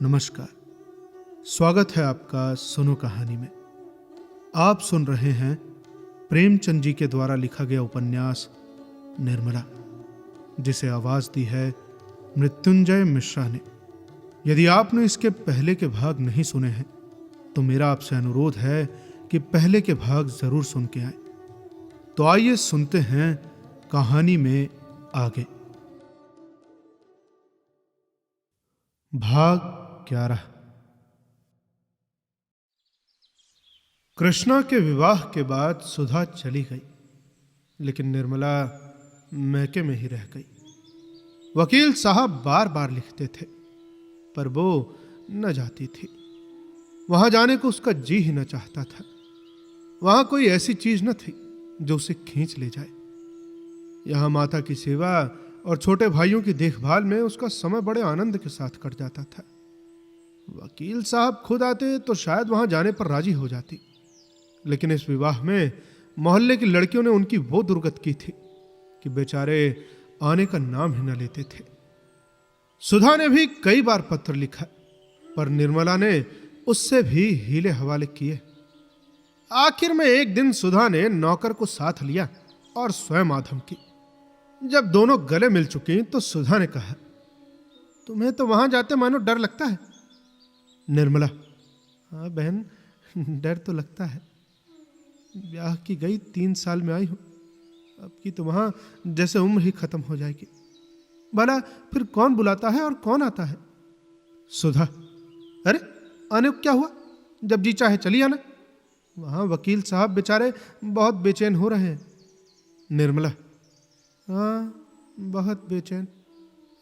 नमस्कार। स्वागत है आपका सुनो कहानी में। आप सुन रहे हैं प्रेमचंद जी के द्वारा लिखा गया उपन्यास निर्मला, जिसे आवाज दी है मृत्युंजय मिश्रा ने। यदि आपने इसके पहले के भाग नहीं सुने हैं तो मेरा आपसे अनुरोध है कि पहले के भाग जरूर सुन के आए। तो आइए सुनते हैं कहानी में आगे। भाग 11। कृष्णा के विवाह के बाद सुधा चली गई, लेकिन निर्मला मैके में ही रह गई। वकील साहब बार बार लिखते थे, पर वो न जाती थी। वहां जाने को उसका जी ही न चाहता था। वहां कोई ऐसी चीज न थी जो उसे खींच ले जाए। यहां माता की सेवा और छोटे भाइयों की देखभाल में उसका समय बड़े आनंद के साथ कट जाता था। वकील साहब खुद आते तो शायद वहां जाने पर राजी हो जाती, लेकिन इस विवाह में मोहल्ले की लड़कियों ने उनकी वो दुर्गत की थी कि बेचारे आने का नाम ही न लेते थे। सुधा ने भी कई बार पत्र लिखा, पर निर्मला ने उससे भी हीले हवाले किए। आखिर में एक दिन सुधा ने नौकर को साथ लिया और स्वयं आधम की। जब दोनों गले मिल चुकी तो सुधा ने कहा, तुम्हें तो वहां जाते मानो डर लगता है। निर्मला, हाँ बहन, डर तो लगता है। ब्याह की गई 3 साल में आई हूं, अब की तो वहां जैसे उम्र ही खत्म हो जाएगी। भला फिर कौन बुलाता है और कौन आता है? सुधा, अरे आने को क्या हुआ, जब जी चाहे चली आना। वहां वकील साहब बेचारे बहुत बेचैन हो रहे हैं। निर्मला, हाँ बहुत बेचैन,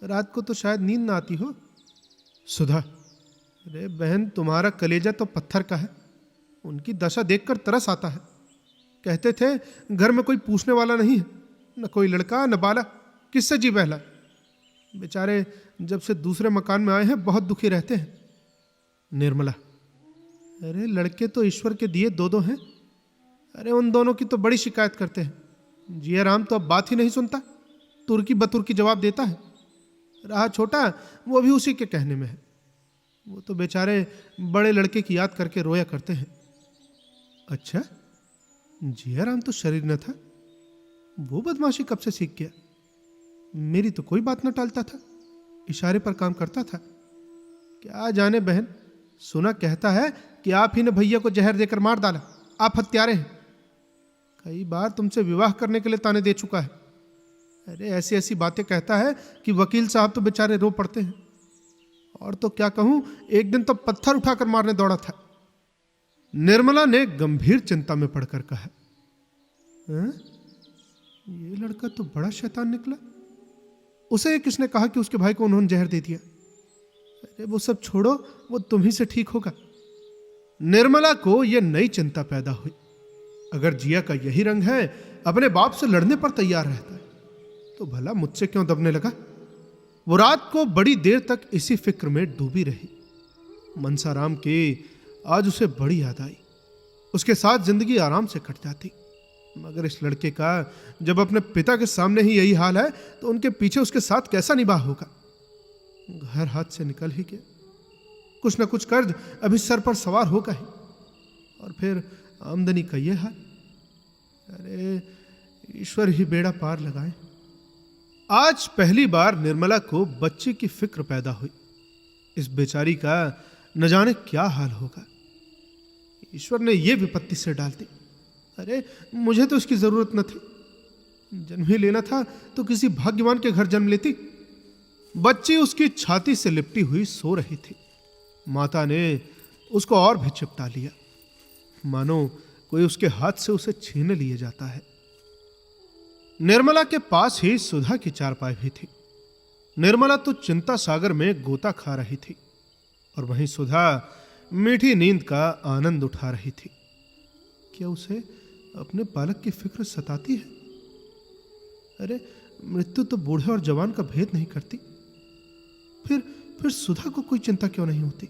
रात को तो शायद नींद ना आती हो। सुधा, अरे बहन, तुम्हारा कलेजा तो पत्थर का है, उनकी दशा देखकर तरस आता है। कहते थे घर में कोई पूछने वाला नहीं है, न कोई लड़का न बाला, किससे जी बहला। बेचारे जब से दूसरे मकान में आए हैं बहुत दुखी रहते हैं। निर्मला, अरे लड़के तो ईश्वर के दिए 2 हैं। अरे उन दोनों की तो बड़ी शिकायत करते हैं। जिया राम तो अब बात ही नहीं सुनता, तुर्की बतुर्की जवाब देता है। रहा छोटा, वो भी उसी के कहने में है। वो तो बेचारे बड़े लड़के की याद करके रोया करते हैं। अच्छा, जिया राम तो शरीर न था, वो बदमाशी कब से सीख गया? मेरी तो कोई बात न टालता था, इशारे पर काम करता था। क्या जाने बहन, सुना कहता है कि आप ही ने भैया को जहर देकर मार डाला, आप हत्यारे हैं। कई बार तुमसे विवाह करने के लिए ताने दे चुका है। अरे ऐसी ऐसी बातें कहता है कि वकील साहब तो बेचारे रो पड़ते हैं। और तो क्या कहूं, एक दिन तो पत्थर उठाकर मारने दौड़ा था। निर्मला ने गंभीर चिंता में पड़कर कहा, ये लड़का तो बड़ा शैतान निकला। उसे किसने कहा कि उसके भाई को उन्होंने जहर दे दिया? अरे वो सब छोड़ो, वो तुम ही से ठीक होगा। निर्मला को यह नई चिंता पैदा हुई। अगर जिया का यही रंग है, अपने बाप से लड़ने पर तैयार रहता है, तो भला मुझसे क्यों दबने लगा? वो रात को बड़ी देर तक इसी फिक्र में डूबी रही। मनसाराम की आज उसे बड़ी याद आई। उसके साथ जिंदगी आराम से कट जाती, मगर इस लड़के का जब अपने पिता के सामने ही यही हाल है तो उनके पीछे उसके साथ कैसा निभाव होगा। घर हाथ से निकल ही गया, कुछ न कुछ कर्ज अभी सर पर सवार होगा ही, और फिर आमदनी का ये हाल। अरे ईश्वर ही बेड़ा पार लगाए। आज पहली बार निर्मला को बच्चे की फिक्र पैदा हुई। इस बेचारी का न जाने क्या हाल होगा। ईश्वर ने यह विपत्ति से डाल दी। अरे मुझे तो इसकी जरूरत न थी, जन्म ही लेना था तो किसी भाग्यवान के घर जन्म लेती। बच्ची उसकी छाती से लिपटी हुई सो रही थी। माता ने उसको और भी चिपटा लिया, मानो कोई उसके हाथ से उसे छीन लिए जाता है। निर्मला के पास ही सुधा की चारपाई भी थी। निर्मला तो चिंता सागर में गोता खा रही थी, और वहीं सुधा मीठी नींद का आनंद उठा रही थी। क्या उसे अपने बालक की फिक्र सताती है? अरे मृत्यु तो बूढ़े और जवान का भेद नहीं करती। फिर सुधा को कोई चिंता क्यों नहीं होती?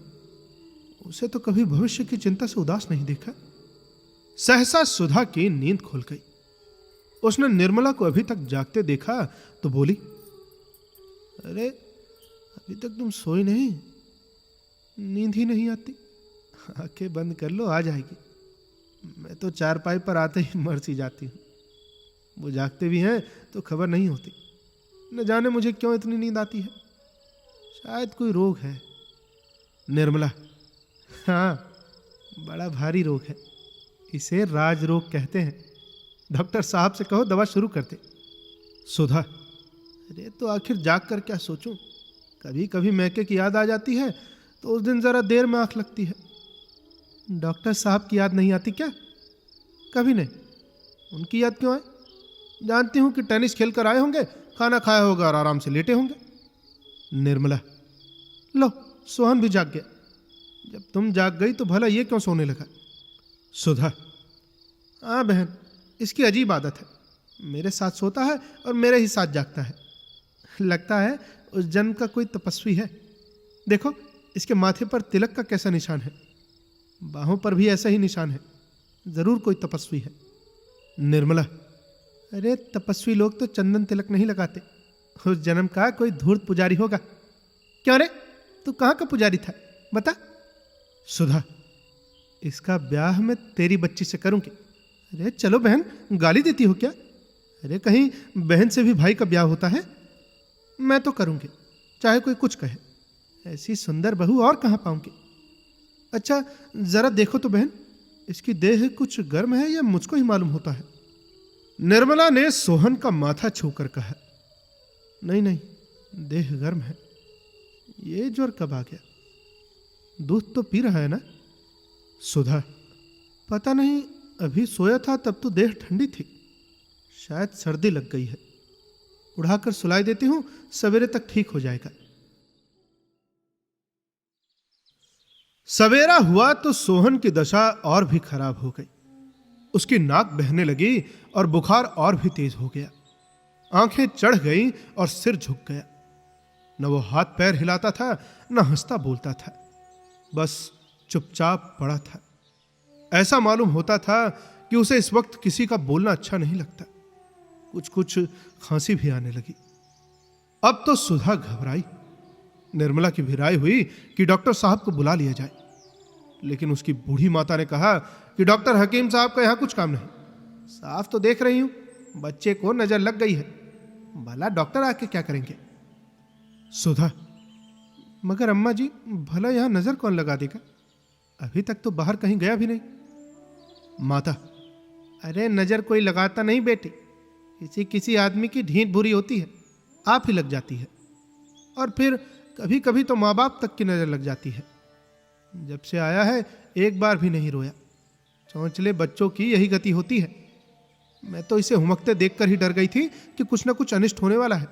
उसे तो कभी भविष्य की चिंता से उदास नहीं देखा। सहसा सुधा की नींद खुल गई। उसने निर्मला को अभी तक जागते देखा तो बोली, अरे अभी तक तुम सोई नहीं? नींद ही नहीं आती। आंखें बंद कर लो, आ जाएगी। मैं तो चारपाई पर आते ही मर सी जाती हूँ। वो जागते भी हैं तो खबर नहीं होती। न जाने मुझे क्यों इतनी नींद आती है। शायद कोई रोग है। निर्मला, हाँ, बड़ा भारी रोग है। इसे राज रोग कहते हैं। डॉक्टर साहब से कहो दवा शुरू कर दे। सुधा, अरे तो आखिर जाग कर क्या सोचूं? कभी कभी मैके की याद आ जाती है तो उस दिन जरा देर में आंख लगती है। डॉक्टर साहब की याद नहीं आती क्या? कभी नहीं। उनकी याद क्यों आए? जानती हूं कि टेनिस खेल कर आए होंगे, खाना खाया होगा और आराम से लेटे होंगे। निर्मला, लो, सोहन भी जाग गया। जब तुम जाग गई तो भला ये क्यों सोने लगा? सुधा, हाँ बहन, इसकी अजीब आदत है। मेरे साथ सोता है और मेरे ही साथ जागता है। लगता है उस जन्म का कोई तपस्वी है। देखो, इसके माथे पर तिलक का कैसा निशान है। बाहों पर भी ऐसा ही निशान है। जरूर कोई तपस्वी है। निर्मला, अरे तपस्वी लोग तो चंदन तिलक नहीं लगाते। उस जन्म का कोई धूर्त पुजारी होगा। क्यों रे, तू कहाँ का पुजारी था, बता? सुधा, इसका ब्याह मैं तेरी बच्ची से करूंगी। अरे चलो बहन, गाली देती हो क्या? अरे कहीं बहन से भी भाई का ब्याह होता है? मैं तो करूंगी, चाहे कोई कुछ कहे। ऐसी सुंदर बहू और कहां पाऊंगी? अच्छा जरा देखो तो बहन, इसकी देह कुछ गर्म है या मुझको ही मालूम होता है? निर्मला ने सोहन का माथा छूकर कहा, नहीं नहीं, देह गर्म है। ये ज्वर कब आ गया? दूध तो पी रहा है ना? सुधा, पता नहीं, अभी सोया था तब तो देह ठंडी थी। शायद सर्दी लग गई है। उड़ाकर सुलाई देती हूं, सवेरे तक ठीक हो जाएगा। सवेरा हुआ तो सोहन की दशा और भी खराब हो गई। उसकी नाक बहने लगी और बुखार और भी तेज हो गया। आंखें चढ़ गईं और सिर झुक गया। न वो हाथ पैर हिलाता था, न हंसता बोलता था। बस चुपचाप पड़ा था। ऐसा मालूम होता था कि उसे इस वक्त किसी का बोलना अच्छा नहीं लगता। कुछ कुछ खांसी भी आने लगी। अब तो सुधा घबराई। निर्मला की भी राय हुई कि डॉक्टर साहब को बुला लिया जाए, लेकिन उसकी बूढ़ी माता ने कहा कि डॉक्टर हकीम साहब का यहां कुछ काम नहीं। साफ तो देख रही हूं, बच्चे को नजर लग गई है। भला डॉक्टर आके क्या करेंगे? सुधा, मगर अम्मा जी, भला यहां नजर कौन लगा देगा? अभी तक तो बाहर कहीं गया भी नहीं। माता, अरे नजर कोई लगाता नहीं बेटी, किसी किसी आदमी की ढीठ बुरी होती है, आप ही लग जाती है। और फिर कभी कभी तो माँ बाप तक की नजर लग जाती है। जब से आया है एक बार भी नहीं रोया। चौंचले बच्चों की यही गति होती है। मैं तो इसे हुमकते देखकर ही डर गई थी कि कुछ ना कुछ अनिष्ट होने वाला है।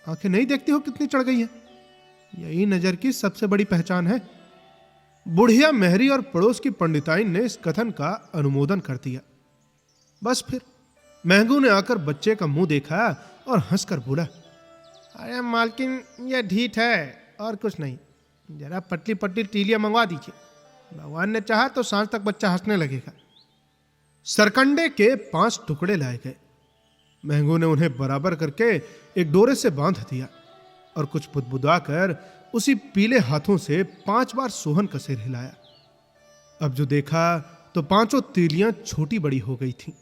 आंखें नहीं देखती हो कितनी चढ़ गई हैं। यही नजर की सबसे बड़ी पहचान है। बुढ़िया मेहरी और पड़ोस की पंडिताइन ने इस कथन का अनुमोदन कर दिया। बस फिर महंगू ने आकर बच्चे का मुंह देखा और हंसकर बोला, अरे मालकिन, यह ढीठ है और कुछ नहीं। जरा पतली पतली टीलियां मंगवा दीजिए। भगवान ने चाहा तो सांझ तक बच्चा हंसने लगेगा। सरकंडे के 5 टुकड़े लाए गए। महंगू ने उन्हें बराबर करके एक डोरे से बांध दिया और कुछ बुदबुदा कर उसी पीले हाथों से 5 बार सोहन का सिर हिलाया। अब जो देखा तो 5 तीलियां छोटी बड़ी हो गई थीं।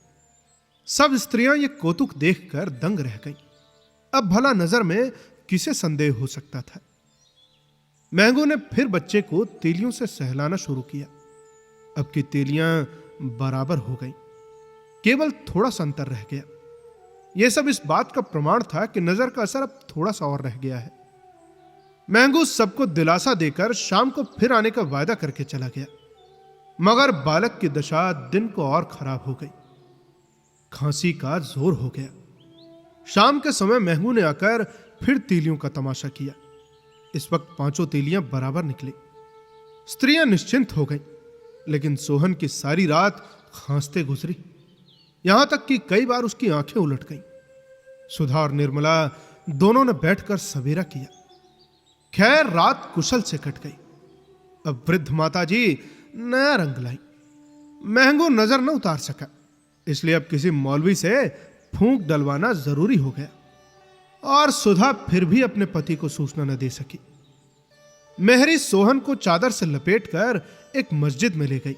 सब स्त्रियां ये कौतुक देखकर दंग रह गईं। अब भला नजर में किसे संदेह हो सकता था? महंगू ने फिर बच्चे को तीलियों से सहलाना शुरू किया। अब की तीलियां बराबर हो गईं। केवल थोड़ा सा अंतर रह गया। यह सब इस बात का प्रमाण था कि नजर का असर अब थोड़ा सा और रह गया है। महंगू सबको दिलासा देकर शाम को फिर आने का वायदा करके चला गया, मगर बालक की दशा दिन को और खराब हो गई। खांसी का जोर हो गया। शाम के समय महंगू ने आकर फिर तीलियों का तमाशा किया। इस वक्त 5 तीलियां बराबर निकली। स्त्रियां निश्चिंत हो गईं, लेकिन सोहन की सारी रात खांसते गुजरी। यहां तक कि कई बार उसकी आंखें उलट गईं। सुधा और निर्मला दोनों ने बैठकर सवेरा किया। खैर रात कुशल से कट गई। अब वृद्ध माता जी नया रंग लाई। महंगू नजर न उतार सका, इसलिए अब किसी मौलवी से फूंक डलवाना जरूरी हो गया। और सुधा फिर भी अपने पति को सूचना न दे सकी। मेहरी सोहन को चादर से लपेटकर एक मस्जिद में ले गई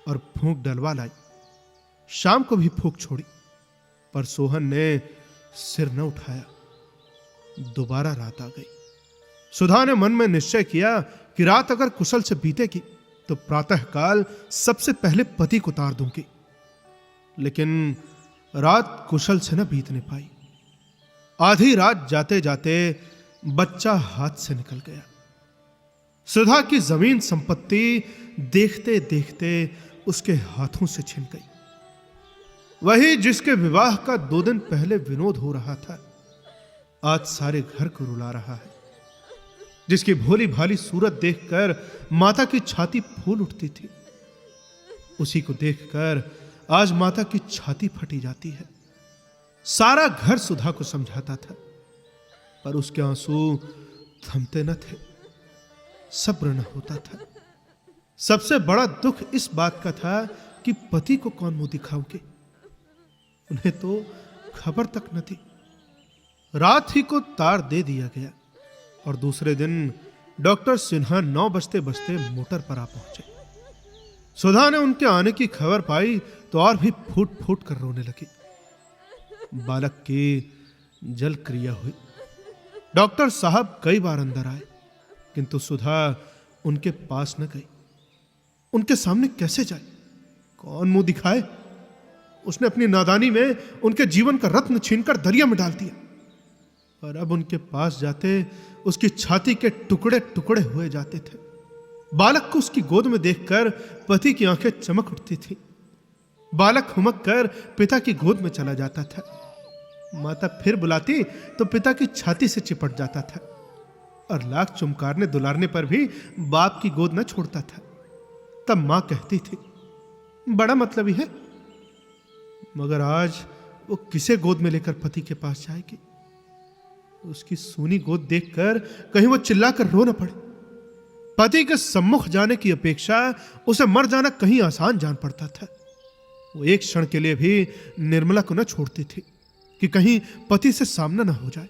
और फूंक डलवा लाई। शाम को भी फूंक छोड़ी, पर सोहन ने सिर न उठाया। दोबारा रात आ गई। सुधा ने मन में निश्चय किया कि रात अगर कुशल से बीतेगी तो प्रातःकाल सबसे पहले पति को तार दूंगी। लेकिन रात कुशल से न बीतने पाई। आधी रात जाते जाते बच्चा हाथ से निकल गया। सुधा की जमीन संपत्ति देखते देखते उसके हाथों से छिन गई। वही जिसके विवाह का 2 दिन पहले विनोद हो रहा था, आज सारे घर को रुला रहा है। जिसकी भोली भाली सूरत देखकर माता की छाती फूल उठती थी, उसी को देखकर आज माता की छाती फटी जाती है। सारा घर सुधा को समझाता था, पर उसके आंसू थमते न थे, सब्र न होता था। सबसे बड़ा दुख इस बात का था कि पति को कौन मुंह दिखाऊंगी। उन्हें तो खबर तक न थी। रात ही को तार दे दिया गया और दूसरे दिन डॉक्टर सिन्हा 9 बजते बजते मोटर पर आ पहुंचे। सुधा ने उनके आने की खबर पाई तो और भी फूट फूट कर रोने लगी। बालक की जल क्रिया हुई। डॉक्टर साहब कई बार अंदर आए, किंतु सुधा उनके पास न गई। उनके सामने कैसे जाए, कौन मुंह दिखाए। उसने अपनी नादानी में उनके जीवन का रत्न छीनकर दरिया में डाल दिया, और अब उनके पास जाते उसकी छाती के टुकड़े टुकड़े हुए जाते थे। बालक को उसकी गोद में देखकर पति की आंखें चमक उठती थी। बालक हुमक कर पिता की गोद में चला जाता था। माता फिर बुलाती तो पिता की छाती से चिपट जाता था, और लाख चुमकारने दुलारने पर भी बाप की गोद न छोड़ता था। तब मां कहती थी, बड़ा मतलबी है। मगर आज वो किसे गोद में लेकर पति के पास जाएगी। उसकी सूनी गोद देखकर कहीं वो चिल्लाकर रो न पड़े। पति के सम्मुख जाने की अपेक्षा उसे मर जाना कहीं आसान जान पड़ता था। वो एक क्षण के लिए भी निर्मला को न छोड़ती थी कि कहीं पति से सामना न हो जाए।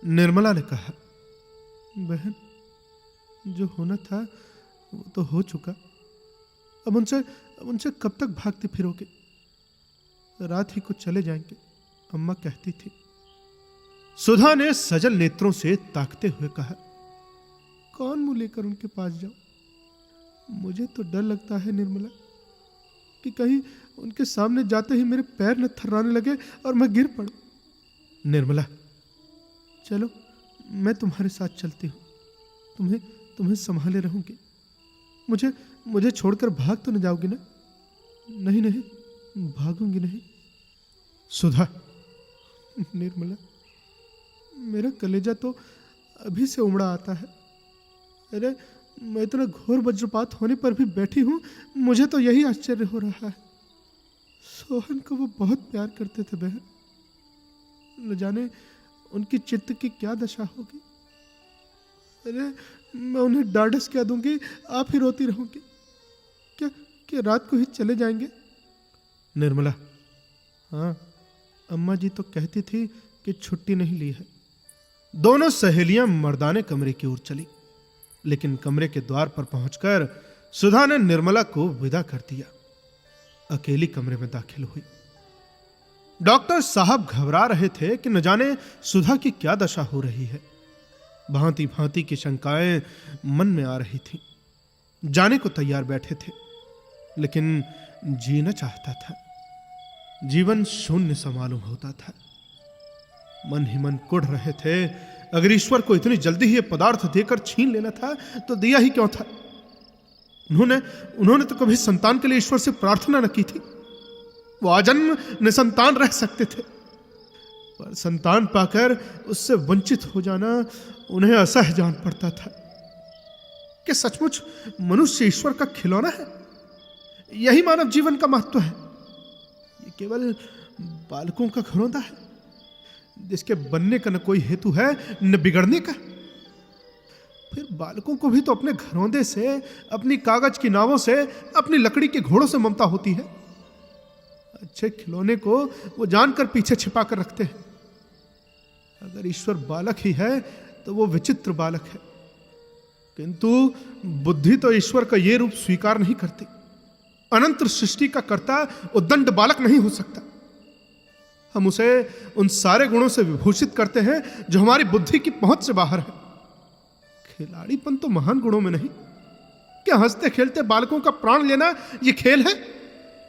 निर्मला ने कहा, बहन, जो होना था वो तो हो चुका। अब उनसे कब तक भागती फिरोगे। रात ही को चले जाएंगे, अम्मा कहती थी। सुधा ने सजल नेत्रों से ताकते हुए कहा, कौन मुंह लेकर उनके पास जाऊं। मुझे तो डर लगता है निर्मला, कि कहीं उनके सामने जाते ही मेरे पैर न थर्राने लगे और मैं गिर पड़ूं। निर्मला, चलो मैं तुम्हारे साथ चलती हूं। तुम्हें संभाले रहूंगी। मुझे छोड़कर भाग तो न जाओगी ना। नहीं, भागूंगी नहीं। सुधा, निर्मला, मेरा कलेजा तो अभी से उमड़ा आता है। अरे, मैं इतना घोर वज्रपात होने पर भी बैठी हूं। मुझे तो यही आश्चर्य हो रहा है। सोहन को वो बहुत प्यार करते थे बहन। न जाने उनकी चित्त की क्या दशा होगी। अरे, मैं उन्हें डांडस क्या दूंगी, आप ही रोती रहूंगी। क्या रात को ही चले जाएंगे। निर्मला, हाँ, अम्मा जी तो कहती थी कि छुट्टी नहीं ली है। दोनों सहेलियां मर्दाने कमरे की ओर चली, लेकिन कमरे के द्वार पर पहुंचकर सुधा ने निर्मला को विदा कर दिया। अकेली कमरे में दाखिल हुई। डॉक्टर साहब घबरा रहे थे कि न जाने सुधा की क्या दशा हो रही है। भांति भांति की शंकाएं मन में आ रही थीं। जाने को तैयार बैठे थे, लेकिन जीना चाहता था। जीवन शून्य सा मालूम होता था। मन ही मन कुढ़ रहे थे, अगर ईश्वर को इतनी जल्दी ही ये पदार्थ देकर छीन लेना था तो दिया ही क्यों था। उन्होंने तो कभी संतान के लिए ईश्वर से प्रार्थना न की थी। वो आजन्म निसंतान रह सकते थे, पर संतान पाकर उससे वंचित हो जाना उन्हें असह्य जान पड़ता था। कि सचमुच मनुष्य ईश्वर का खिलौना है। यही मानव जीवन का महत्व है। ये केवल बालकों का घरौंदा है, जिसके बनने का न कोई हेतु है न बिगड़ने का। फिर बालकों को भी तो अपने घरौंदे से, अपनी कागज की नावों से, अपनी लकड़ी के घोड़ों से ममता होती है। अच्छे खिलौने को वो जानकर पीछे छिपा कर रखते हैं। अगर ईश्वर बालक ही है तो वो विचित्र बालक है। किंतु बुद्धि तो ईश्वर का ये रूप स्वीकार नहीं करती। अनंत सृष्टि का कर्ता उद्दंड बालक नहीं हो सकता। हम उसे उन सारे गुणों से विभूषित करते हैं जो हमारी बुद्धि की पहुंच से बाहर है। खिलाड़ीपन तो महान गुणों में नहीं। क्या हंसते खेलते बालकों का प्राण लेना यह खेल है?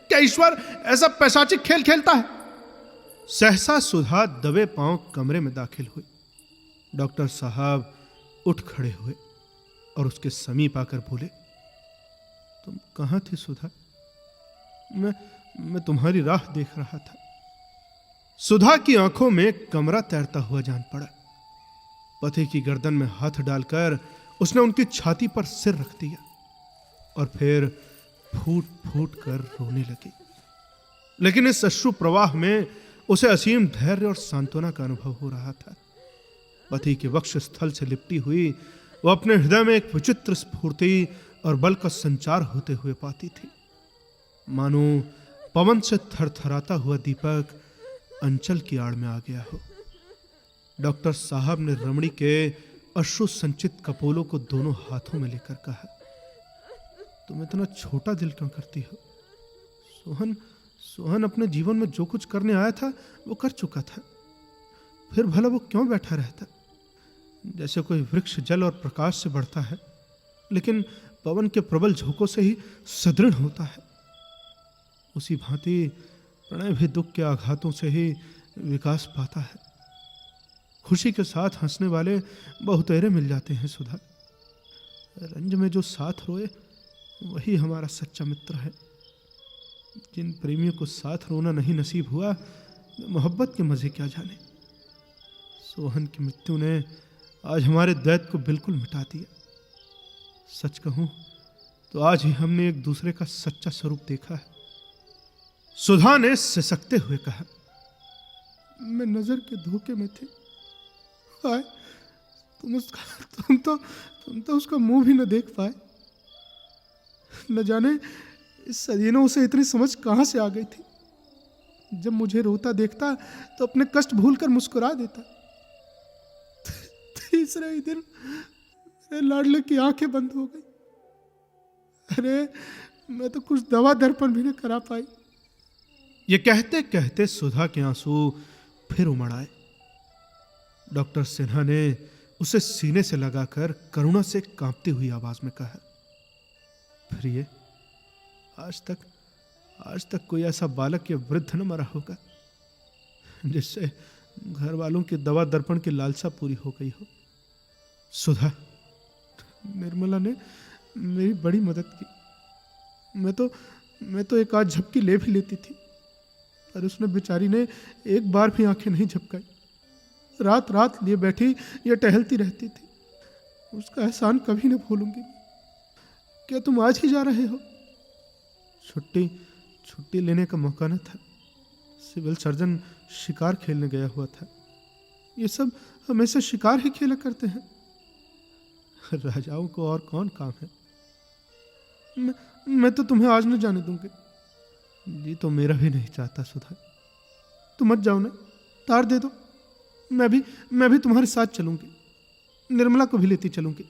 क्या ईश्वर ऐसा पैशाचिक खेल खेलता है? सहसा सुधा दबे पांव कमरे में दाखिल हुई। डॉक्टर साहब उठ खड़े हुए और उसके समीप आकर बोले, तुम कहां थी सुधा? मैं तुम्हारी राह देख रहा था। सुधा की आंखों में कमरा तैरता हुआ जान पड़ा। पति की गर्दन में हाथ डालकर उसने उनकी छाती पर सिर रख दिया और फिर फूट फूट कर रोने लगी। लेकिन इस अश्रु प्रवाह में उसे असीम धैर्य और सांत्वना का अनुभव हो रहा था। पति के वक्ष स्थल से लिपटी हुई वो अपने हृदय में एक विचित्र स्फूर्ति और बल का संचार होते हुए पाती थी, मानो पवन से थरथराता हुआ दीपक अंचल की आड़ में आ गया हो। डॉक्टर साहब ने रमणी के अश्रु संचित कपोलों को दोनों हाथों में लेकर कहा, तुम इतना छोटा दिल क्यों करती हो? सोहन अपने जीवन में जो कुछ करने आया था वो कर चुका था। फिर भला वो क्यों बैठा रहता? जैसे कोई वृक्ष जल और प्रकाश से बढ़ता है, लेकिन पवन के प्रबल झोंकों से ही सुदृढ़ होता है, उसी भांति प्रणय भी दुख के आघातों से ही विकास पाता है। खुशी के साथ हंसने वाले बहुतेरे मिल जाते हैं सुधा। रंज में जो साथ रोए वही हमारा सच्चा मित्र है। जिन प्रेमियों को साथ रोना नहीं नसीब हुआ, मोहब्बत के मजे क्या जाने। सोहन की मृत्यु ने आज हमारे द्वैत को बिल्कुल मिटा दिया। सच कहूं तो आज ही हमने एक दूसरे का सच्चा स्वरूप देखा है। सुधा ने सिसकते हुए कहा, मैं नजर के धोखे में थी। हाय, तुम तो उसका मुंह भी न देख पाए। न जाने इस सदियों से इतनी समझ कहां से आ गई थी। जब मुझे रोता देखता तो अपने कष्ट भूलकर मुस्कुरा देता। तीसरे ही दिन मेरे लाडले की आंखें बंद हो गई। अरे मैं तो कुछ दवा दर्पण भी न करा पाई। ये कहते कहते सुधा के आंसू फिर उमड़ आए। डॉक्टर सिन्हा ने उसे सीने से लगाकर करुणा से कांपती हुई आवाज में कहा, प्रिय, आज तक कोई ऐसा बालक या वृद्ध न मरा होगा जिससे घर वालों की दवा दर्पण की लालसा पूरी हो गई हो। सुधा, निर्मला ने मेरी बड़ी मदद की। मैं तो एक आध झपकी ले भी लेती थी, पर उसने बेचारी ने एक बार भी आंखें नहीं झपकाई। रात रात लिए बैठी या टहलती रहती थी। उसका एहसान कभी न भूलूंगी। क्या तुम आज ही जा रहे हो? छुट्टी लेने का मौका न था। सिविल सर्जन शिकार खेलने गया हुआ था। ये सब हमेशा शिकार ही खेला करते हैं। राजाओं को और कौन काम है। मैं तो तुम्हें आज न जाने दूंगी। जी तो मेरा भी नहीं चाहता सुधा। तुम मत जाओ ना, तार दे दो। मैं भी तुम्हारे साथ चलूंगी। निर्मला को भी लेती चलूंगी।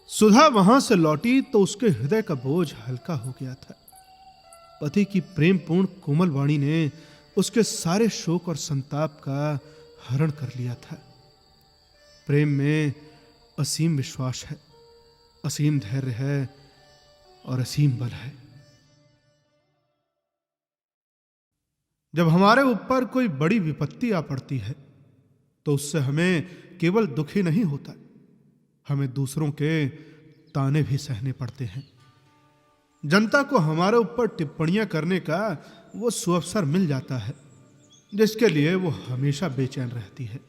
सुधा वहां से लौटी तो उसके हृदय का बोझ हल्का हो गया था। पति की प्रेमपूर्ण कोमल वाणी ने उसके सारे शोक और संताप का हरण कर लिया था। प्रेम में असीम विश्वास है, असीम धैर्य है और असीम बल है। जब हमारे ऊपर कोई बड़ी विपत्ति आ पड़ती है तो उससे हमें केवल दुख ही नहीं होता, हमें दूसरों के ताने भी सहने पड़ते हैं। जनता को हमारे ऊपर टिप्पणियां करने का वो सुअवसर मिल जाता है जिसके लिए वो हमेशा बेचैन रहती है।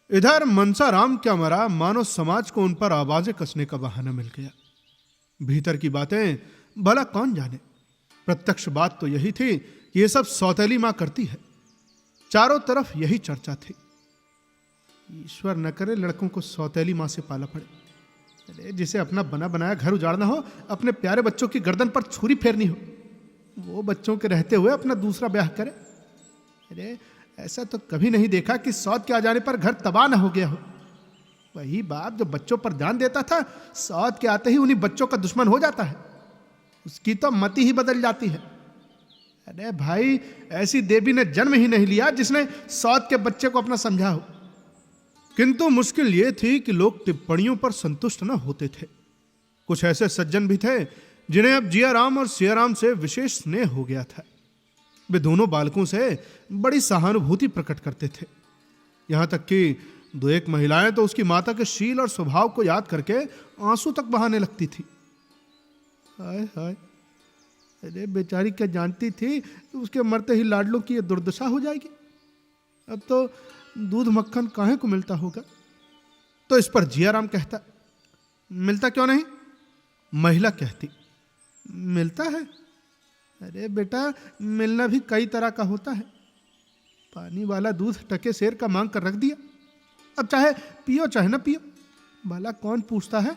इधर मनसाराम क्या मरा, मानो समाज को उन पर आवाजें कसने का बहाना मिल गया। भीतर की बातें भला कौन जाने। प्रत्यक्ष बात तो यही थी कि ये सब सौतेली मां करती है। चारों तरफ यही चर्चा थी। ईश्वर न करे लड़कों को सौतेली मां से पाला पड़े। अरे जिसे अपना बना बनाया घर उजाड़ना हो, अपने प्यारे बच्चों की गर्दन पर छुरी फेरनी हो, वो बच्चों के रहते हुए अपना दूसरा ब्याह करे। अरे ऐसा तो कभी नहीं देखा कि सौत के आ जाने पर घर तबाह न हो गया हो। वही बाप जो बच्चों पर ध्यान देता था, सौत के आते ही उन्हीं बच्चों का दुश्मन हो जाता है। उसकी तो मति ही बदल जाती है। अरे भाई, ऐसी देवी ने जन्म ही नहीं लिया जिसने सौत के बच्चे को अपना समझा हो। किंतु मुश्किल यह थी कि लोग टिप्पणियों पर संतुष्ट न होते थे। कुछ ऐसे सज्जन भी थे जिन्हें अब जियाराम और सियाराम से विशेष स्नेह हो गया था। वे दोनों बालकों से बड़ी सहानुभूति प्रकट करते थे। यहां तक कि दो एक महिलाएं तो उसकी माता के शील और स्वभाव को याद करके आंसू तक बहाने लगती थी। हाय हाय, अरे बेचारी क्या जानती थी कि उसके मरते ही लाडलों की ये दुर्दशा हो जाएगी। अब तो दूध मक्खन काहे को मिलता होगा। तो इस पर जियाराम कहता, मिलता क्यों नहीं? महिला कहती, मिलता है। अरे बेटा, मिलना भी कई तरह का होता है। पानी वाला दूध टके शेर का मांग कर रख दिया, अब चाहे पियो चाहे ना पियो, भला कौन पूछता है।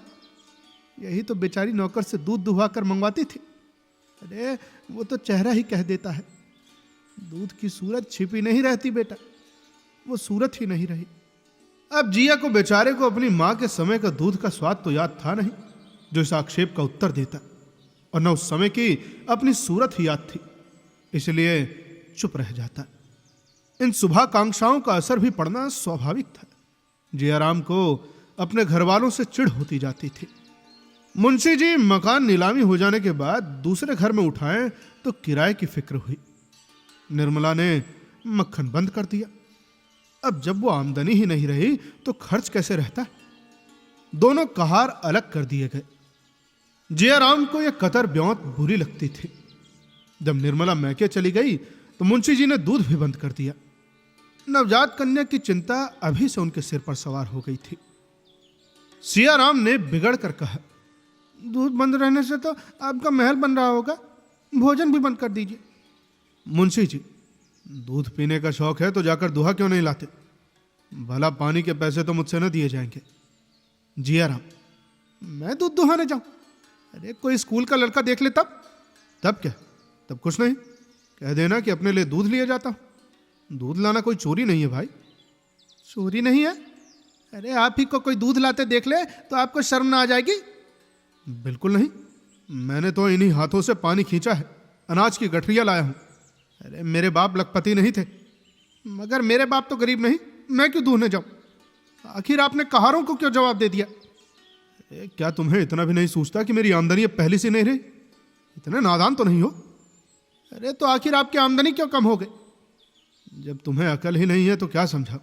यही तो बेचारी नौकर से दूध दुहा कर मंगवाती थी। अरे वो तो चेहरा ही कह देता है। दूध की सूरत छिपी नहीं रहती बेटा, वो सूरत ही नहीं रही। अब जिया को बेचारे को अपनी मां के समय का दूध का स्वाद तो याद था नहीं जो इस आक्षेप का उत्तर देता, और न उस समय की अपनी सूरत ही याद थी, इसलिए चुप रह जाता। इन शुभाकांक्षाओं का असर भी पड़ना स्वाभाविक था। जियाराम को अपने घर वालों से चिढ़ होती जाती थी। मुंशी जी मकान नीलामी हो जाने के बाद दूसरे घर में उठाएं तो किराए की फिक्र हुई। निर्मला ने मक्खन बंद कर दिया। अब जब वो आमदनी ही नहीं रही तो खर्च कैसे रहता? दोनों कहार अलग कर दिए गए। जियाराम को यह कतर ब्योंत बुरी लगती थी। जब निर्मला मैके चली गई तो मुंशी जी ने दूध भी बंद कर दिया। नवजात कन्या की चिंता अभी से उनके सिर पर सवार हो गई थी। सियाराम ने बिगड़ कर कहा, दूध बंद रहने से तो आपका महल बन रहा होगा, भोजन भी बंद कर दीजिए। मुंशी जी, दूध पीने का शौक है तो जाकर दुहा क्यों नहीं लाते? भला पानी के पैसे तो मुझसे न दिए जाएंगे। जियाराम, मैं दूध दुहाने जाऊं? अरे कोई स्कूल का लड़का देख ले तब क्या? तब कुछ नहीं, कह देना कि अपने लिए दूध लिए जाता हूं। दूध लाना कोई चोरी नहीं है भाई। चोरी नहीं है? अरे आप ही को कोई दूध लाते देख ले तो आपको शर्म ना आ जाएगी? बिल्कुल नहीं, मैंने तो इन्हीं हाथों से पानी खींचा है, अनाज की गठरियां लाया हूं। अरे मेरे बाप लखपति नहीं थे, मगर मेरे बाप तो गरीब नहीं, मैं क्यों दूहने जाऊं? आखिर आपने कहारों को क्यों जवाब दे दिया? क्या तुम्हें इतना भी नहीं सोचता कि मेरी आमदनी अब पहले से नहीं रही? इतने नादान तो नहीं हो। अरे तो आखिर आपकी आमदनी क्यों कम हो गई? जब तुम्हें अकल ही नहीं है तो क्या समझा।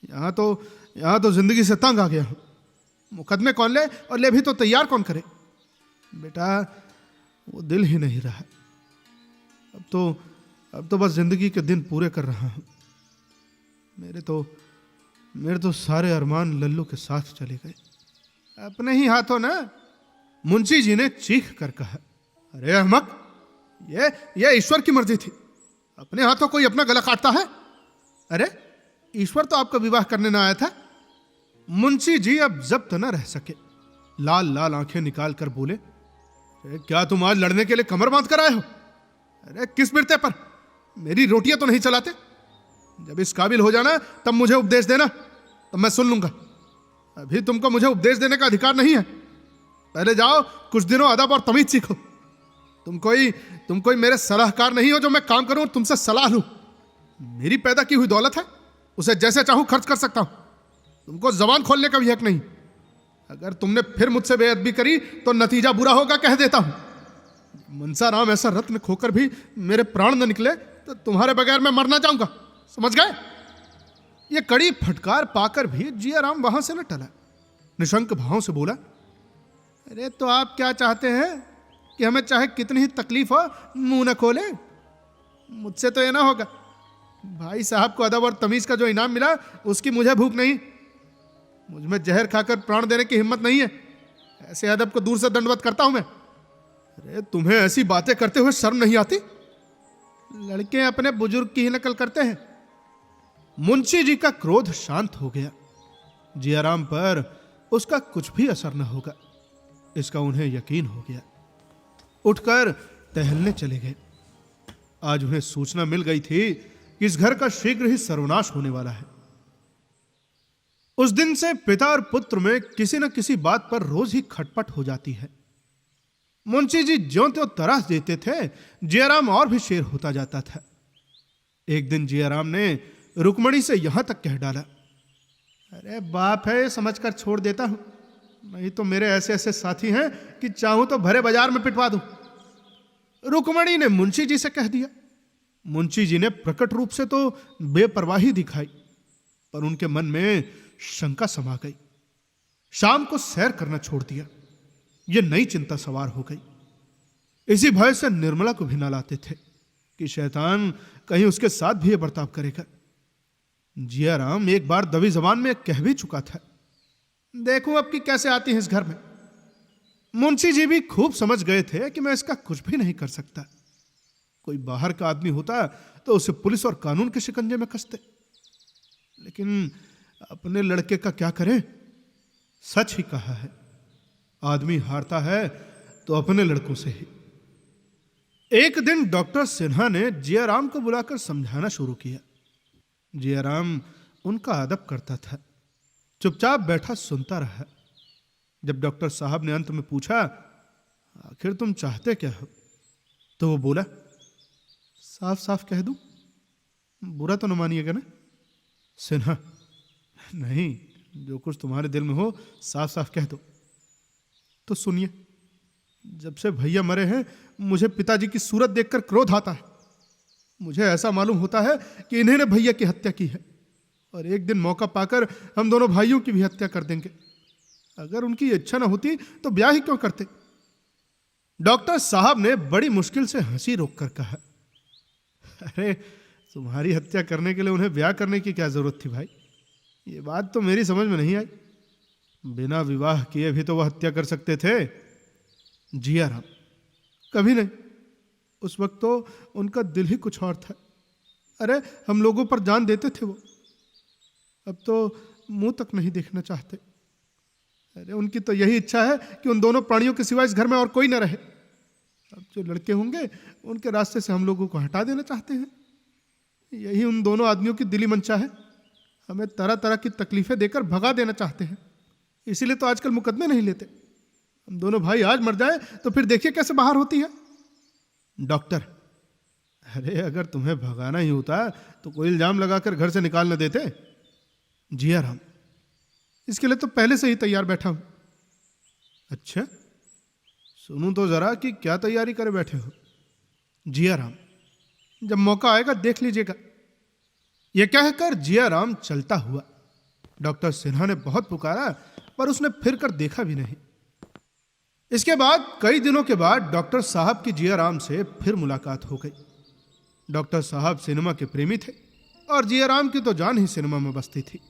यहाँ तो जिंदगी से तंग आ गया हूं। मुकदमे कौन ले और ले भी तो तैयार कौन करे? बेटा वो दिल ही नहीं रहा। अब तो बस जिंदगी के दिन पूरे कर रहा हूं। मेरे तो सारे अरमान लल्लू के साथ चले गए। अपने ही हाथों ना? मुंशी जी ने चीख कर कहा, अरे अहमक, ये ईश्वर की मर्जी थी। अपने हाथों कोई अपना गला काटता है? अरे ईश्वर तो आपका विवाह करने ना आया था। मुंशी जी अब जब्त न रह सके, लाल लाल आंखें निकाल कर बोले, क्या तुम आज लड़ने के लिए कमर बांध कर आए हो? अरे किस बिरते पर? मेरी रोटियां तो नहीं चलाते? जब इस काबिल हो जाना तब मुझे उपदेश देना, तब मैं सुन लूंगा। अभी तुमको मुझे उपदेश देने का अधिकार नहीं है। पहले जाओ कुछ दिनों अदब और तमीज सीखो। तुम कोई मेरे सलाहकार नहीं हो जो मैं काम करूं और तुमसे सलाह लूं। मेरी पैदा की हुई दौलत है, उसे जैसे चाहूं खर्च कर सकता हूं। तुमको जबान खोलने का भी हक नहीं। अगर तुमने फिर मुझसे बेअदबी करी तो नतीजा बुरा होगा, कह देता हूं। मनसा राम ऐसा रत्न खोकर भी मेरे प्राण न निकले तो तुम्हारे बगैर मैं मरना चाहूंगा, समझ गए? ये कड़ी फटकार पाकर भी जियाराम वहां से न टला। निशंक भाव से बोला, अरे तो आप क्या चाहते हैं कि हमें चाहे कितनी ही तकलीफ हो मुंह न खोले? मुझसे तो ये ना होगा। भाई साहब को अदब और तमीज का जो इनाम मिला उसकी मुझे भूख नहीं। मुझ में जहर खाकर प्राण देने की हिम्मत नहीं है। ऐसे अदब को दूर से दंडवत करता हूं मैं। अरे तुम्हें ऐसी बातें करते हुए शर्म नहीं आती? लड़के अपने बुजुर्ग की ही नकल करते हैं। मुंशी जी का क्रोध शांत हो गया। जियाराम पर उसका कुछ भी असर न होगा, इसका उन्हें यकीन हो गया। उठकर टहलने चले गए। आज उन्हें सूचना मिल गई थी कि इस घर का शीघ्र ही सर्वनाश होने वाला है। उस दिन से पिता और पुत्र में किसी न किसी बात पर रोज ही खटपट हो जाती है। मुंशी जी ज्यों त्यों तराश देते थे, जयराम और भी शेर होता जाता था। एक दिन जयराम ने रुक्मणी से यहां तक कह डाला, अरे बाप है समझकर छोड़ देता हूं, नहीं तो मेरे ऐसे ऐसे साथी हैं कि चाहूं तो भरे बाजार में पिटवा दूं। रुक्मणी ने मुंशी जी से कह दिया। मुंशी जी ने प्रकट रूप से तो बेपरवाही दिखाई, पर उनके मन में शंका समा गई। शाम को सैर करना छोड़ दिया। यह नई चिंता सवार हो गई। इसी भय से निर्मला को भी न लाते थे कि शैतान कहीं उसके साथ भी यह बर्ताव करेगा। जियाराम एक बार दबी जबान में कह भी चुका था, देखो अब की कैसे आती है इस घर में। मुंशी जी भी खूब समझ गए थे कि मैं इसका कुछ भी नहीं कर सकता। कोई बाहर का आदमी होता तो उसे पुलिस और कानून के शिकंजे में कसते, लेकिन अपने लड़के का क्या करें। सच ही कहा है, आदमी हारता है तो अपने लड़कों से ही। एक दिन डॉक्टर सिन्हा ने जियाराम को बुलाकर समझाना शुरू किया। जियाराम उनका अदब करता था, चुपचाप बैठा सुनता रहा। जब डॉक्टर साहब ने अंत में पूछा, आखिर तुम चाहते क्या हो, तो वो बोला, साफ साफ कह दूं, बुरा तो न मानिएगा ना। सिन्हा, नहीं, जो कुछ तुम्हारे दिल में हो साफ साफ कह दो। तो सुनिए, जब से भैया मरे हैं मुझे पिताजी की सूरत देखकर क्रोध आता है। मुझे ऐसा मालूम होता है कि इन्हीं ने भैया की हत्या की है, और एक दिन मौका पाकर हम दोनों भाइयों की भी हत्या कर देंगे। अगर उनकी इच्छा न होती तो ब्याह ही क्यों करते। डॉक्टर साहब ने बड़ी मुश्किल से हंसी रोककर कहा, अरे तुम्हारी हत्या करने के लिए उन्हें ब्याह करने की क्या जरूरत थी भाई, ये बात तो मेरी समझ में नहीं आई। बिना विवाह किए भी तो वह हत्या कर सकते थे। जियाराम, कभी नहीं, उस वक्त तो उनका दिल ही कुछ और था। अरे हम लोगों पर जान देते थे वो, अब तो मुंह तक नहीं देखना चाहते। अरे उनकी तो यही इच्छा है कि उन दोनों प्राणियों के सिवा इस घर में और कोई न रहे। अब जो लड़के होंगे उनके रास्ते से हम लोगों को हटा देना चाहते हैं। यही उन दोनों आदमियों की दिली मंशा है, हमें तरह तरह की तकलीफें देकर भगा देना चाहते हैं। इसीलिए तो आजकल मुकदमे नहीं लेते। हम दोनों भाई आज मर जाए तो फिर देखिए कैसे बाहर होती है। डॉक्टर, अरे अगर तुम्हें भगाना ही होता तो कोई इल्जाम लगाकर घर से निकाल न देते। जियाराम, इसके लिए तो पहले से ही तैयार बैठा हूं। अच्छा, सुनूं तो जरा कि क्या तैयारी करे बैठे हो। जियाराम, जब मौका आएगा देख लीजिएगा। यह कहकर जियाराम चलता हुआ। डॉक्टर सिन्हा ने बहुत पुकारा, पर उसने फिर कर देखा भी नहीं। इसके बाद कई दिनों के बाद डॉक्टर साहब की जियाराम से फिर मुलाकात हो गई। डॉक्टर साहब सिनेमा के प्रेमी थे और जियाराम की तो जान ही सिनेमा में बसती थी।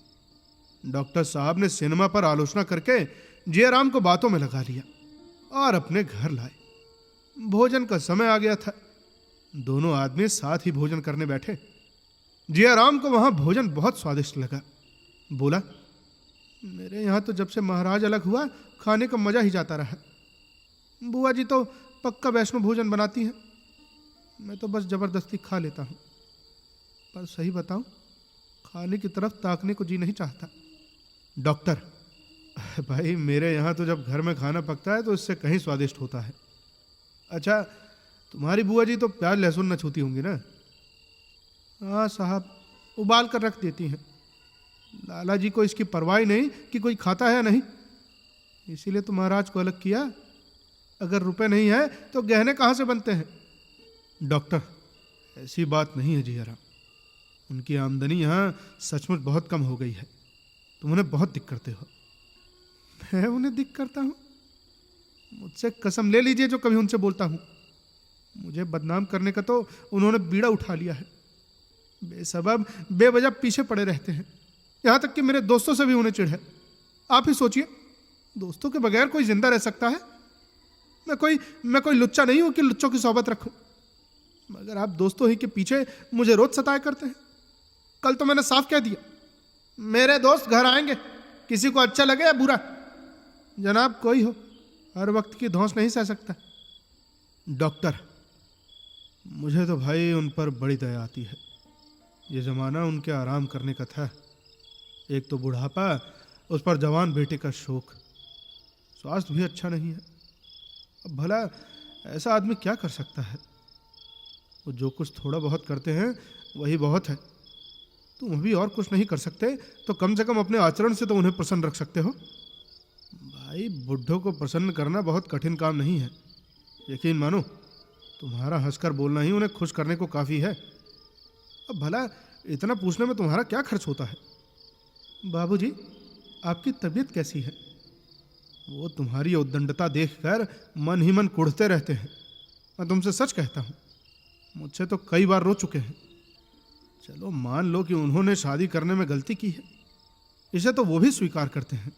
डॉक्टर साहब ने सिनेमा पर आलोचना करके जियाराम को बातों में लगा लिया और अपने घर लाए। भोजन का समय आ गया था। दोनों आदमी साथ ही भोजन करने बैठे। जियाराम को वहां भोजन बहुत स्वादिष्ट लगा। बोला, मेरे यहां तो जब से महाराज अलग हुआ खाने का मजा ही जाता रहा। बुआ जी तो पक्का वैष्णव भोजन बनाती हैं, मैं तो बस जबरदस्ती खा लेता हूं। पर सही बताऊं, खाने की तरफ ताकने को जी नहीं चाहता। डॉक्टर, भाई मेरे यहाँ तो जब घर में खाना पकता है तो इससे कहीं स्वादिष्ट होता है। अच्छा, तुम्हारी बुआ जी तो प्याज लहसुन न छूती होंगी ना। हाँ साहब, उबाल कर रख देती हैं। लाला जी को इसकी परवाह नहीं कि कोई खाता है नहीं, इसीलिए तो महाराज को अलग किया। अगर रुपए नहीं है तो गहने कहाँ से बनते हैं। डॉक्टर, ऐसी बात नहीं है जियाराम, उनकी आमदनी यहाँ सचमुच बहुत कम हो गई है। तुम उन्हें बहुत दिक्कत करते हो। मैं उन्हें दिक्कत करता हूँ? मुझसे कसम ले लीजिए जो कभी उनसे बोलता हूँ। मुझे बदनाम करने का तो उन्होंने बीड़ा उठा लिया है। बेसबब बेवजह पीछे पड़े रहते हैं, यहाँ तक कि मेरे दोस्तों से भी उन्हें चिढ़ है। आप ही सोचिए, दोस्तों के बगैर कोई जिंदा रह सकता है? मैं कोई लुच्चा नहीं हूं कि लुच्चों की सोबत रखूं, मगर आप दोस्तों ही के पीछे मुझे रोज सताया करते हैं। कल तो मैंने साफ कह दिया, मेरे दोस्त घर आएंगे, किसी को अच्छा लगे या बुरा। जनाब कोई हो, हर वक्त की धौंस नहीं सह सकता। डॉक्टर, मुझे तो भाई उन पर बड़ी दया आती है। ये जमाना उनके आराम करने का था, एक तो बुढ़ापा, उस पर जवान बेटे का शोक, स्वास्थ्य भी अच्छा नहीं है। अब भला ऐसा आदमी क्या कर सकता है? वो जो कुछ थोड़ा बहुत करते हैं वही बहुत है। तुम भी और कुछ नहीं कर सकते तो कम से कम अपने आचरण से तो उन्हें प्रसन्न रख सकते हो। भाई, बुढ़ों को प्रसन्न करना बहुत कठिन काम नहीं है। यकीन मानो, तुम्हारा हंसकर बोलना ही उन्हें खुश करने को काफ़ी है। अब भला इतना पूछने में तुम्हारा क्या खर्च होता है? बाबूजी, आपकी तबीयत कैसी है? वो तुम्हारी उद्दंडता देखकर मन ही मन कुढ़ते रहते हैं। मैं तुमसे सच कहता हूँ, मुझसे तो कई बार रो चुके हैं। चलो मान लो कि उन्होंने शादी करने में गलती की है, इसे तो वो भी स्वीकार करते हैं,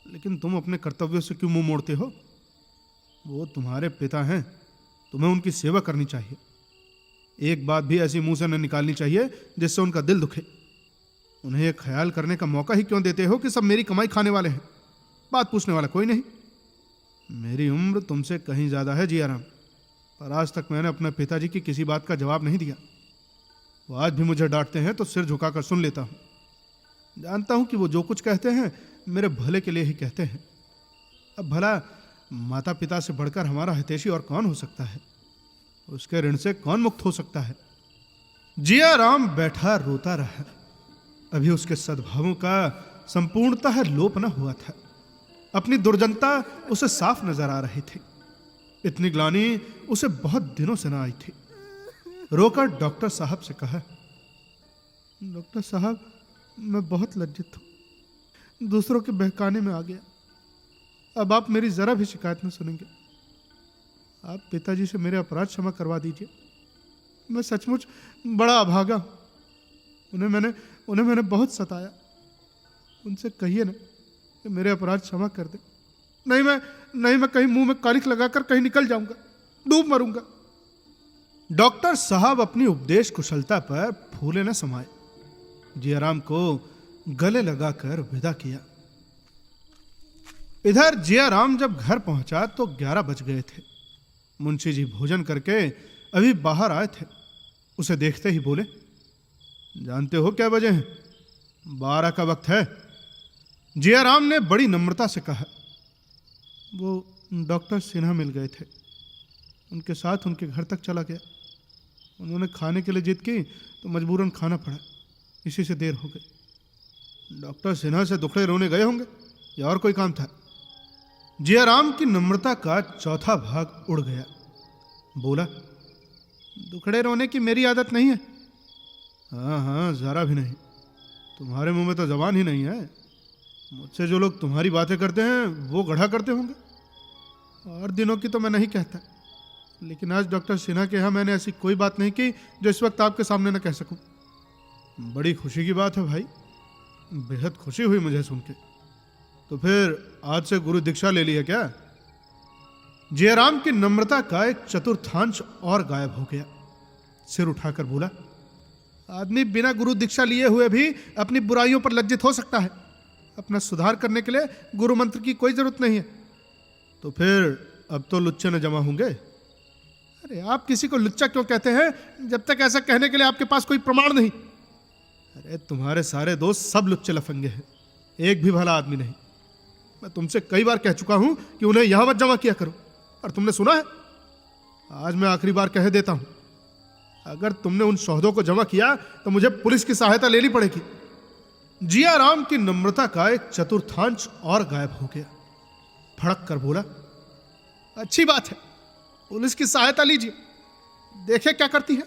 लेकिन तुम अपने कर्तव्यों से क्यों मुंह मोड़ते हो? वो तुम्हारे पिता हैं, तुम्हें उनकी सेवा करनी चाहिए। एक बात भी ऐसी मुंह से न निकालनी चाहिए जिससे उनका दिल दुखे। उन्हें यह ख्याल करने का मौका ही क्यों देते हो कि सब मेरी कमाई खाने वाले हैं, बात पूछने वाला कोई नहीं। मेरी उम्र तुमसे कहीं ज्यादा है जियाराम, पर आज तक मैंने अपने पिताजी की किसी बात का जवाब नहीं दिया। वो आज भी मुझे डांटते हैं तो सिर झुकाकर सुन लेता हूं। जानता हूं कि वो जो कुछ कहते हैं मेरे भले के लिए ही कहते हैं। अब भला माता पिता से बढ़कर हमारा हितैषी और कौन हो सकता है? उसके ऋण से कौन मुक्त हो सकता है? जियाराम बैठा रोता रहा। अभी उसके सद्भावों का संपूर्णतः लोप न हुआ था। अपनी दुर्जनता उसे साफ नजर आ रही थी। इतनी ग्लानि उसे बहुत दिनों से न आई थी। रोकर डॉक्टर साहब से कहा, डॉक्टर साहब, मैं बहुत लज्जित हूं, दूसरों के बहकाने में आ गया। अब आप मेरी जरा भी शिकायत न सुनेंगे। आप पिताजी से मेरे अपराध क्षमा करवा दीजिए। मैं सचमुच बड़ा अभागा हूं। उन्हें मैंने बहुत सताया। उनसे कहिए ना कि मेरे अपराध क्षमा कर दे। नहीं मैं कहीं मुंह में कालिख लगाकर कहीं निकल जाऊंगा, डूब मरूंगा। डॉक्टर साहब अपनी उपदेश कुशलता पर फूले न समाये, जियाराम को गले लगाकर विदा किया। इधर जियाराम जब घर पहुंचा तो 11 बज गए थे। मुंशी जी भोजन करके अभी बाहर आए थे। उसे देखते ही बोले, जानते हो क्या बजे हैं? 12 का वक्त है। जियाराम ने बड़ी नम्रता से कहा, वो डॉक्टर सिन्हा मिल गए थे, उनके साथ उनके घर तक चला गया। उन्होंने खाने के लिए जिद की तो मजबूरन खाना पड़ा, इसी से देर हो गई। डॉक्टर सिन्हा से दुखड़े रोने गए होंगे या और कोई काम था? जियाराम की नम्रता का चौथा भाग उड़ गया। बोला, दुखड़े रोने की मेरी आदत नहीं है। हाँ, जरा भी नहीं। तुम्हारे मुंह में तो जबान ही नहीं है। मुझसे जो लोग तुम्हारी बातें करते हैं वो गढ़ा करते होंगे। और दिनों की तो मैं नहीं कहता, लेकिन आज डॉक्टर सिन्हा के यहाँ मैंने ऐसी कोई बात नहीं की जो इस वक्त आपके सामने न कह सकूं। बड़ी खुशी की बात है भाई, बेहद खुशी हुई मुझे सुन के। तो फिर आज से गुरु दीक्षा ले ली है क्या? जियाराम की नम्रता का एक चतुर्थांश और गायब हो गया। सिर उठाकर बोला, आदमी बिना गुरु दीक्षा लिए हुए भी अपनी बुराइयों पर लज्जित हो सकता है। अपना सुधार करने के लिए गुरु मंत्र की कोई जरूरत नहीं है। तो फिर अब तो लुच्चे न जमा होंगे। अरे आप किसी को लुच्चा क्यों कहते हैं जब तक ऐसा कहने के लिए आपके पास कोई प्रमाण नहीं? अरे तुम्हारे सारे दोस्त सब लुच्चे लफंगे हैं, एक भी भला आदमी नहीं। मैं तुमसे कई बार कह चुका हूं कि उन्हें यहां मत जमा किया करो, और तुमने सुना है। आज मैं आखिरी बार कह देता हूं, अगर तुमने उन शोहदों को जमा किया तो मुझे पुलिस की सहायता लेनी पड़ेगी। जियाराम की नम्रता का एक चतुर्थांश और गायब हो गया। फड़क कर बोला, अच्छी बात है, पुलिस की सहायता लीजिए, देखे क्या करती है।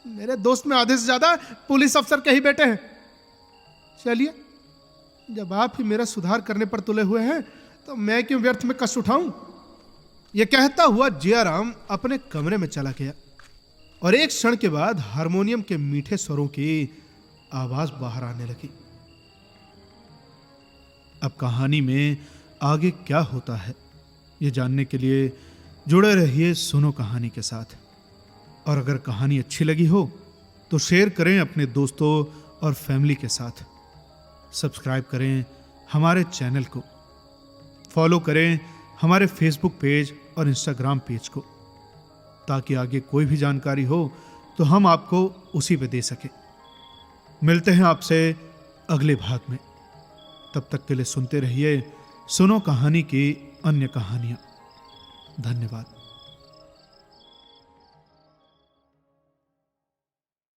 मेरे दोस्त में आधे से ज्यादा पुलिस अफसर के ही बेटे हैं। चलिए, जब आप ही मेरा सुधार करने पर तुले हुए हैं तो मैं क्यों व्यर्थ में कष्ट उठाऊं। यह कहता हुआ जियाराम अपने कमरे में चला गया और एक क्षण के बाद हारमोनियम के मीठे स्वरों की आवाज बाहर आने लगी। अब कहानी में आगे क्या होता है ये जानने के लिए जुड़े रहिए सुनो कहानी के साथ। और अगर कहानी अच्छी लगी हो तो शेयर करें अपने दोस्तों और फैमिली के साथ। सब्सक्राइब करें हमारे चैनल को, फॉलो करें हमारे फेसबुक पेज और इंस्टाग्राम पेज को, ताकि आगे कोई भी जानकारी हो तो हम आपको उसी पे दे सकें। मिलते हैं आपसे अगले भाग में। तब तक के लिए सुनते रहिए सुनो कहानी की अन्य कहानियां। धन्यवाद।